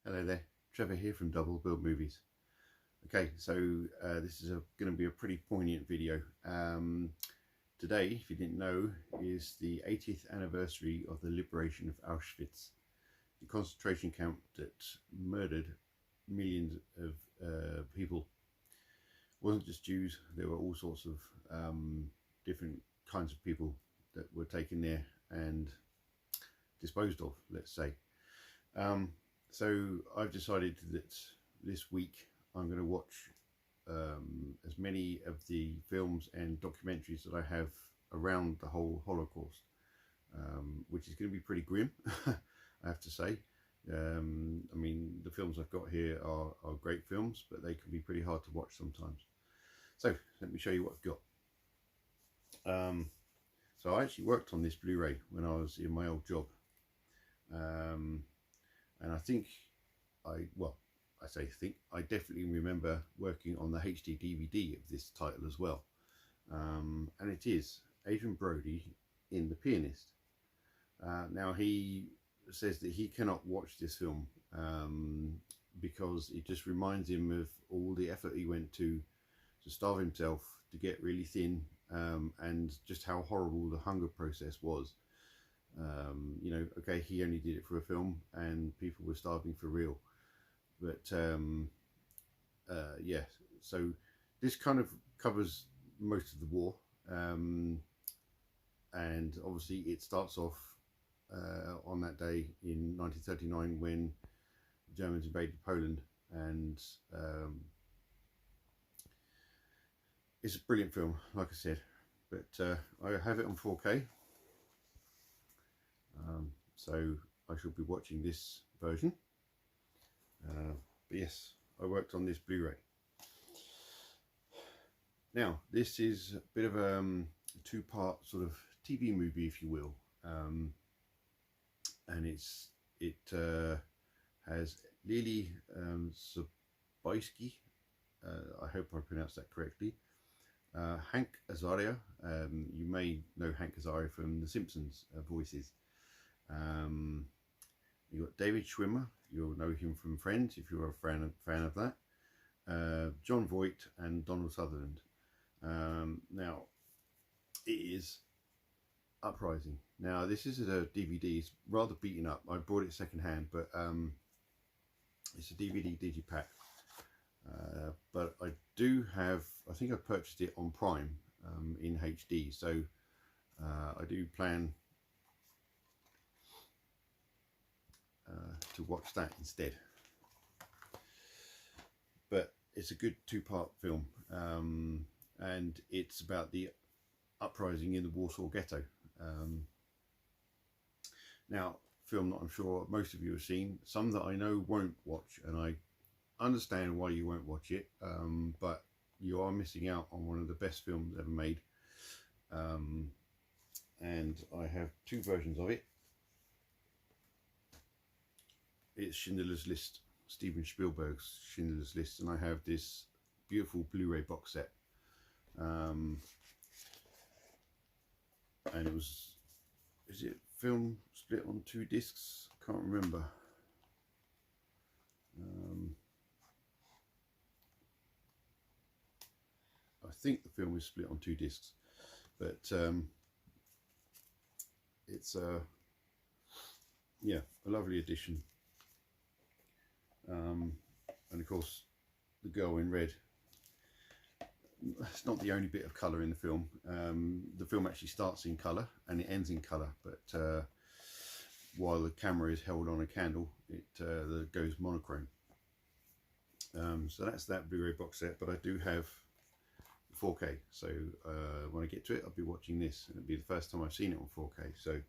Hello there, Trevor here from Double Build Movies. Okay, so this is going to be a pretty poignant video. Today, if you didn't know, is the 80th anniversary of the liberation of Auschwitz, the concentration camp that murdered millions of people. It wasn't just Jews, there were all sorts of different kinds of people that were taken there and disposed of, let's say. So I've decided that this week I'm going to watch as many of the films and documentaries that I have around the whole Holocaust, which is going to be pretty grim, I have to say. I mean, the films I've got here are great films, but they can be pretty hard to watch sometimes. So let me show you what I've got. So I actually worked on this Blu-ray when I was in my old job. And I think I definitely remember working on the HD DVD of this title as well. And it is Adrien Brody in The Pianist. Now he says that he cannot watch this film because it just reminds him of all the effort he went to starve himself, to get really thin, and just how horrible the hunger process was. You know, okay, he only did it for a film and people were starving for real, but yeah, so this kind of covers most of the war, and obviously it starts off on that day in 1939 when the Germans invaded Poland, and it's a brilliant film, like I said, but I have it on 4K. So I shall be watching this version, but yes, I worked on this Blu-ray. Now this is a bit of a two-part sort of TV movie, if you will, and it has Lily Sobieski, I hope I pronounced that correctly, Hank Azaria. You may know Hank Azaria from The Simpsons voices. You got David Schwimmer, you'll know him from Friends if you're a fan of that. Jon Voight and Donald Sutherland. Now it is Uprising. Now this is a DVD, it's rather beaten up. I bought it second hand, but it's a DVD digipack. But I do have, I think I purchased it on Prime in HD, so I do plan to watch that instead. But it's a good two-part film, and it's about the uprising in the Warsaw Ghetto. Now, film that I'm sure most of you have seen, some that I know won't watch, and I understand why you won't watch it, but you are missing out on one of the best films ever made. And I have two versions of it. It's Schindler's List, Steven Spielberg's Schindler's List, and I have this beautiful Blu-ray box set. And it was, is it film split on 2 discs? Can't remember. I think the film is split on 2 discs, but it's yeah, a lovely addition. And of course the girl in red, it's not the only bit of colour in the film. The film actually starts in colour and it ends in colour, but while the camera is held on a candle, it goes monochrome. So that's that Blu-ray box set, but I do have 4K, so when I get to it I'll be watching this, and it'll be the first time I've seen it on 4K, so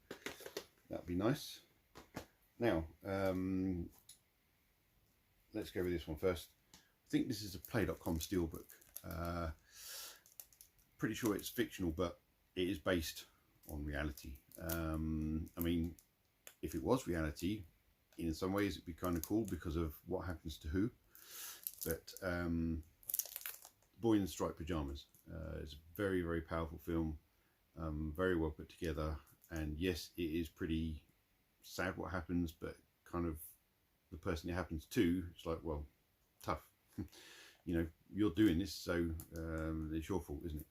that'd be nice. Now let's go with this one first. I think this is a Play.com steelbook. Pretty sure it's fictional, but it is based on reality. I mean, if it was reality, in some ways it'd be kind of cool because of what happens to Who. But Boy in the Striped Pajamas is a very, very powerful film, very well put together, and yes, it is pretty sad what happens, but kind of the person it happens to, it's like, well, tough. You know, you're doing this, so it's your fault, isn't it?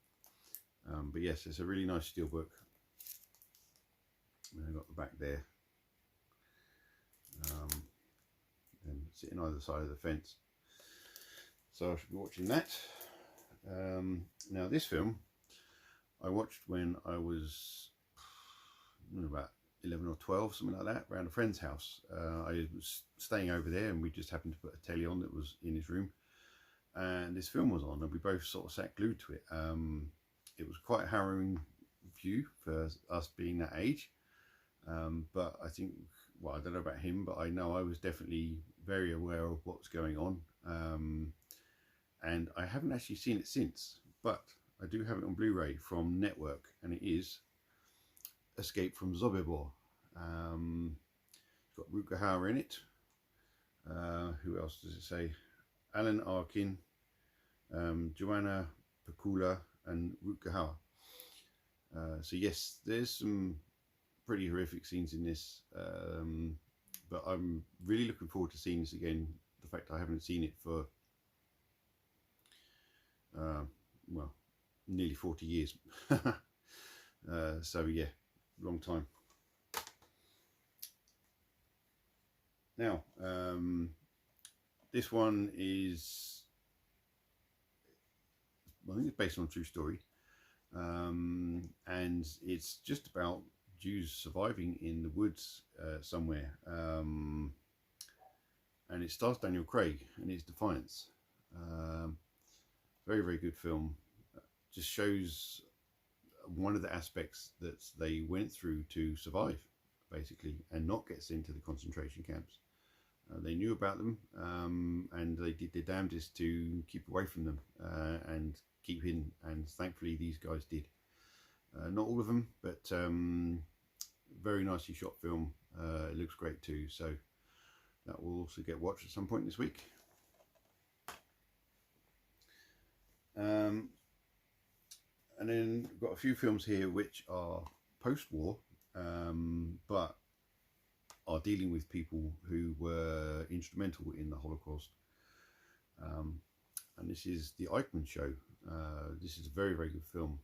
But yes, it's a really nice steelbook. And I've got the back there. And sitting either side of the fence. So I should be watching that. Now this film I watched when I was about 11 or 12, something like that, around a friend's house. I was staying over there and we just happened to put a telly on that was in his room, and this film was on and we both sort of sat glued to it. It was quite a harrowing view for us being that age, but I think, well, I don't know about him, but I know I was definitely very aware of what's going on, and I haven't actually seen it since, but I do have it on Blu-ray from Network, and it is Escape from Sobibor. It's got Rutger Hauer in it. Who else does it say? Alan Arkin, Joanna Pacula, and Rutger Hauer. So yes, there's some pretty horrific scenes in this, but I'm really looking forward to seeing this again. The fact I haven't seen it for well, nearly 40 years. So yeah, long time. Now, this one is, I think it's based on a true story, and it's just about Jews surviving in the woods somewhere, and it stars Daniel Craig, and it's Defiance. Very, very good film. Just shows one of the aspects that they went through to survive, basically, and not get sent to the concentration camps. They knew about them, and they did their damnedest to keep away from them and keep hidden, and thankfully these guys did. Not all of them, but very nicely shot film. It looks great too, so that will also get watched at some point this week. And then we've got a few films here which are post-war, but are dealing with people who were instrumental in the Holocaust. And this is The Eichmann Show. This is a very, very good film.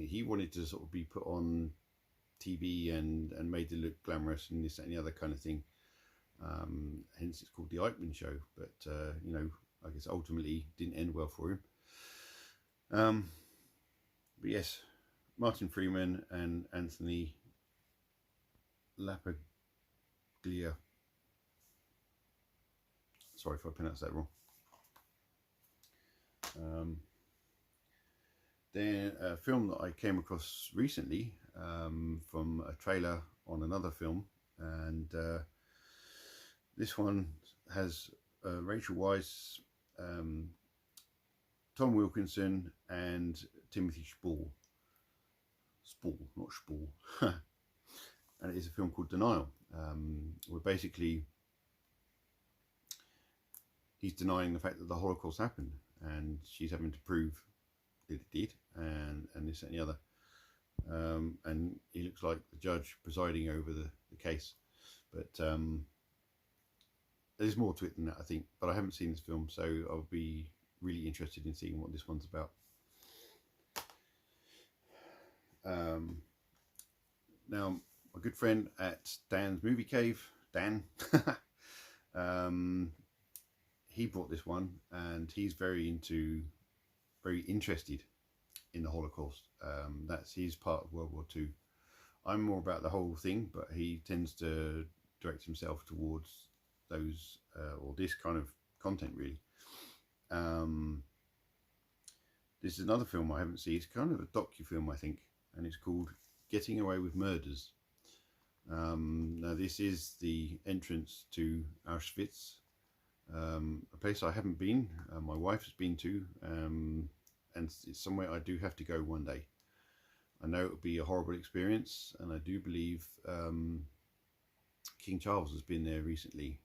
He wanted to sort of be put on TV and made to look glamorous and this, that, and the other kind of thing. Hence it's called The Eichmann Show, but you know, I guess ultimately didn't end well for him. But yes, Martin Freeman and Anthony Lapaglia. Sorry if I pronounced that wrong. Then a film that I came across recently from a trailer on another film, and this one has Rachel Weisz, Tom Wilkinson, and Timothy Spall. Spall, not Spall. And it is a film called Denial, where basically he's denying the fact that the Holocaust happened, and she's having to prove that it did, and this, that, and the other. And he looks like the judge presiding over the case, but there's more to it than that, I think. But I haven't seen this film, so I'll be really interested in seeing what this one's about. Now, my good friend at Dan's Movie Cave, Dan, he brought this one, and he's very interested in the Holocaust. That's his part of World War II. I'm more about the whole thing, but he tends to direct himself towards those or this kind of content, really. This is another film I haven't seen. It's kind of a docu-film, I think, and it's called Getting Away with Murders. Now this is the entrance to Auschwitz, a place I haven't been. My wife has been to, and it's somewhere I do have to go one day. I know it will be a horrible experience, and I do believe King Charles has been there recently,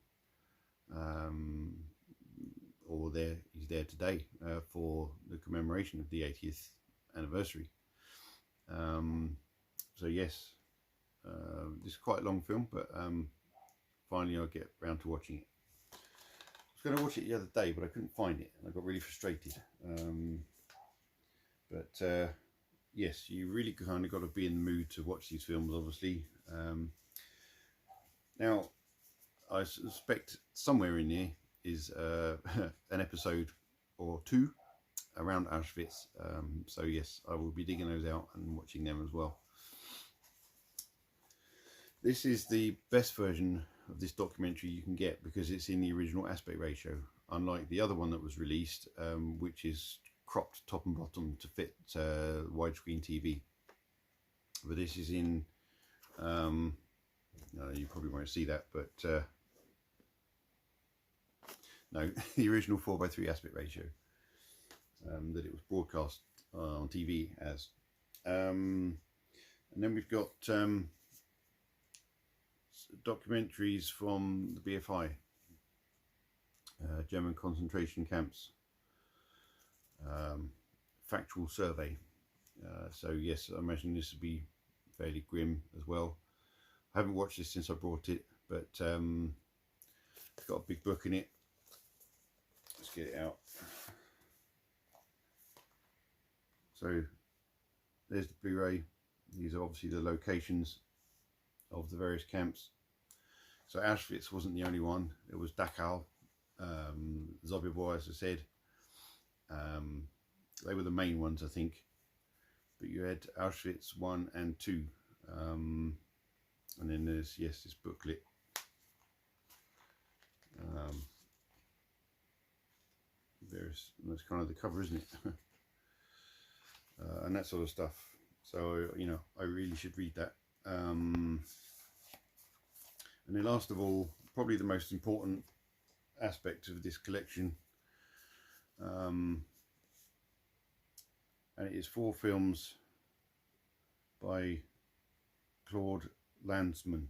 or he's there today for the commemoration of the 80th anniversary. So yes, this is quite a long film, but finally I'll get around to watching it. I was going to watch it the other day, but I couldn't find it, and I got really frustrated. Yes, you really kind of got to be in the mood to watch these films, obviously. Now, I suspect somewhere in there is an episode or two around Auschwitz. So yes, I will be digging those out and watching them as well. This is the best version of this documentary you can get because it's in the original aspect ratio, unlike the other one that was released, which is cropped top and bottom to fit widescreen TV. But this is in, you probably won't see that, but no, the original 4:3 aspect ratio that it was broadcast on TV as. And then we've got documentaries from the BFI, German concentration camps, factual survey. So yes, I imagine this will be fairly grim as well. I haven't watched this since I brought it, but it's got a big book in it. Let's get it out. So there's the Blu-ray. These are obviously the locations of the various camps. So Auschwitz wasn't the only one. It was Dachau, Sobibor, as I said. They were the main ones, I think. But you had Auschwitz 1 and 2. And then there's, yes, this booklet. That's kind of the cover, isn't it? And that sort of stuff. So, you know, I really should read that. And then last of all, probably the most important aspect of this collection, and it is 4 films by Claude Lanzmann,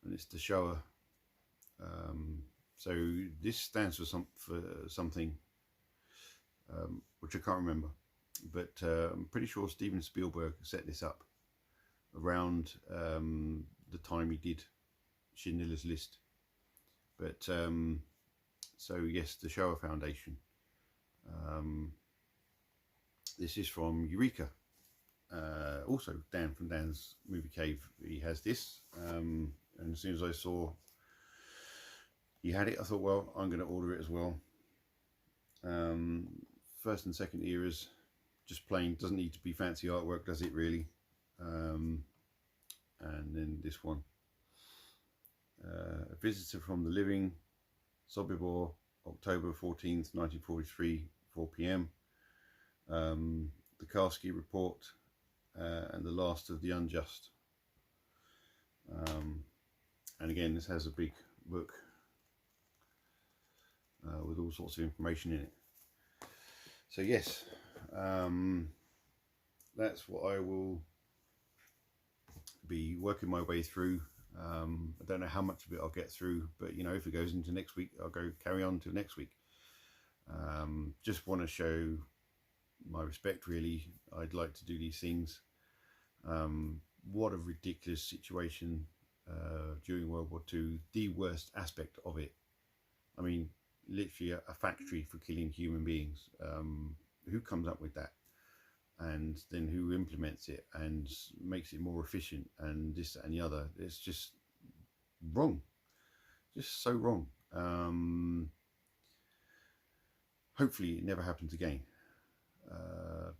and it's the Shoah. So this stands for something which I can't remember, but I'm pretty sure Steven Spielberg set this up around the time he did Schindler's List. But so yes, the Shoah Foundation. This is from Eureka. Also Dan from Dan's Movie Cave. He has this, and as soon as I saw he had it, I thought, well, I'm going to order it as well. First and second eras, just plain, doesn't need to be fancy artwork, does it really? And then this one, A Visitor from the Living, Sobibor, October 14th, 1943, 4 p.m. The Karski Report, and The Last of the Unjust. And again, this has a big book with all sorts of information in it. So yes, that's what I will be working my way through. I don't know how much of it I'll get through, but you know, if it goes into next week, I'll go carry on to next week. Just want to show my respect, really. I'd like to do these things. What a ridiculous situation during World War II, the worst aspect of it. I mean, literally a factory for killing human beings. Who comes up with that? And then who implements it and makes it more efficient and this, that, and the other? It's just wrong. Just so wrong. Hopefully it never happens again.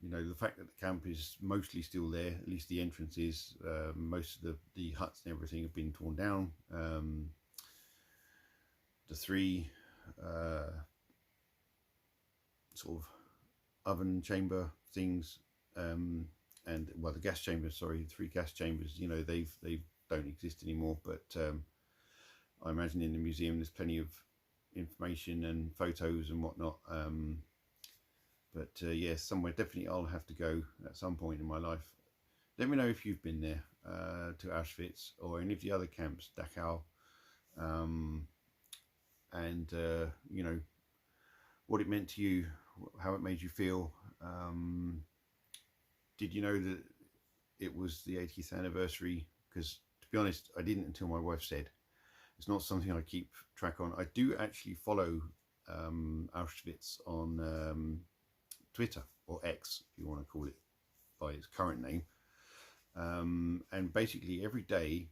You know, the fact that the camp is mostly still there, at least the entrance is, most of the huts and everything have been torn down. The 3 sort of oven chamber things, and well, the gas chambers, sorry, the 3 gas chambers, you know, they don't exist anymore, but I imagine in the museum there's plenty of information and photos and whatnot. But yes, somewhere definitely I'll have to go at some point in my life. Let me know if you've been there to Auschwitz or any of the other camps, Dachau, and you know, what it meant to you, how it made you feel. Did you know that it was the 80th anniversary? Because to be honest, I didn't until my wife said. It's not something I keep track on. I do actually follow Auschwitz on Twitter, or X if you want to call it by its current name, and basically every day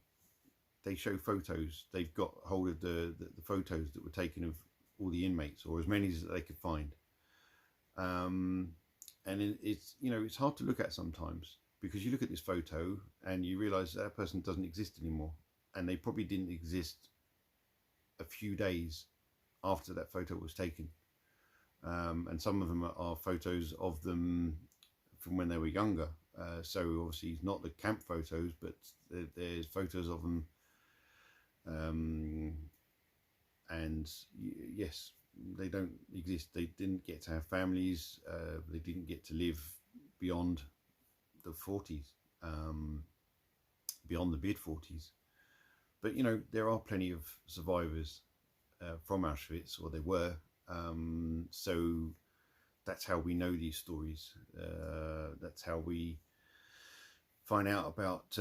they show photos. They've got hold of the photos that were taken of all the inmates, or as many as they could find, and it's, you know, it's hard to look at sometimes, because you look at this photo and you realize that person doesn't exist anymore, and they probably didn't exist a few days after that photo was taken. And some of them are photos of them from when they were younger, so obviously not the camp photos, but there's photos of them, and yes, they don't exist. They didn't get to have families, they didn't get to live beyond the 40s, beyond the mid-40s. But you know, there are plenty of survivors from Auschwitz, or they were, so that's how we know these stories. That's how we find out about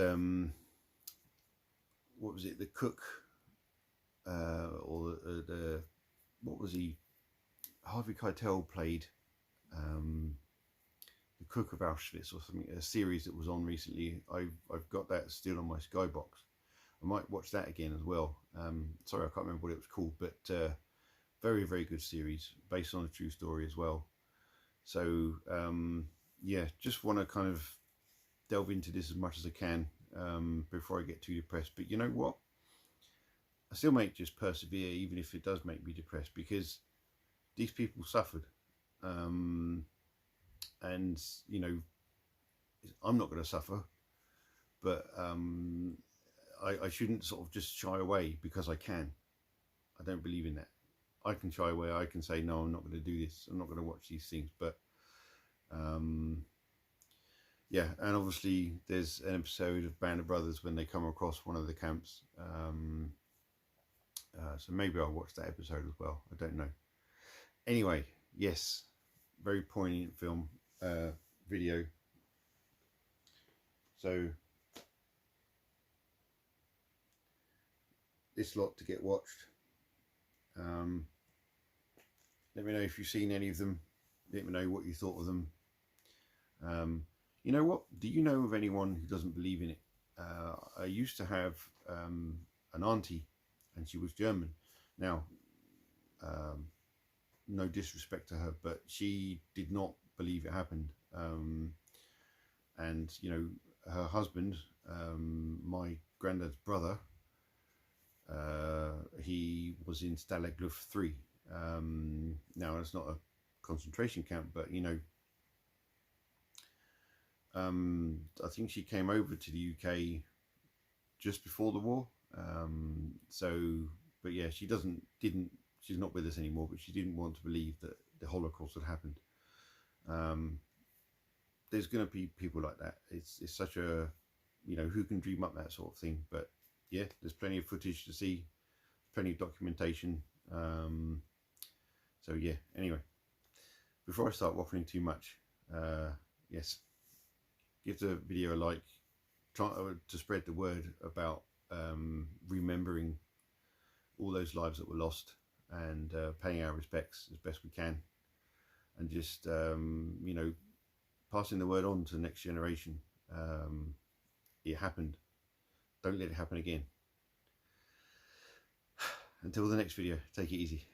what was it, the cook, or the what was he, Harvey Keitel played the cook of Auschwitz, or something, a series that was on recently. I've got that still on my Skybox. I might watch that again as well. Sorry, I can't remember what it was called, but very, very good series based on a true story as well. So yeah, just want to kind of delve into this as much as I can before I get too depressed. But you know what? I still may just persevere, even if it does make me depressed, because these people suffered. And you know, I'm not going to suffer, but I shouldn't sort of just shy away because I can. I don't believe in that. I can shy away. I can say, no, I'm not going to do this. I'm not going to watch these things. But yeah, and obviously there's an episode of Band of Brothers when they come across one of the camps. So maybe I'll watch that episode as well. I don't know. Anyway, yes, very poignant film, video. So this lot to get watched. Let me know if you've seen any of them. Let me know what you thought of them. You know what? Do you know of anyone who doesn't believe in it? I used to have an auntie, and she was German. Now, no disrespect to her, but she did not believe it happened. And you know, her husband, my granddad's brother, he was in Stalag Luft 3. Now it's not a concentration camp, but you know, I think she came over to the UK just before the war. But yeah, she's not with us anymore, but she didn't want to believe that the Holocaust had happened. There's going to be people like that. It's such a, you know, who can dream up that sort of thing? But yeah, there's plenty of footage to see, plenty of documentation. So yeah, anyway, before I start waffling too much, yes, give the video a like, try to spread the word about remembering all those lives that were lost, and paying our respects as best we can, and just you know, passing the word on to the next generation. It happened. Don't let it happen again. Until the next video, take it easy.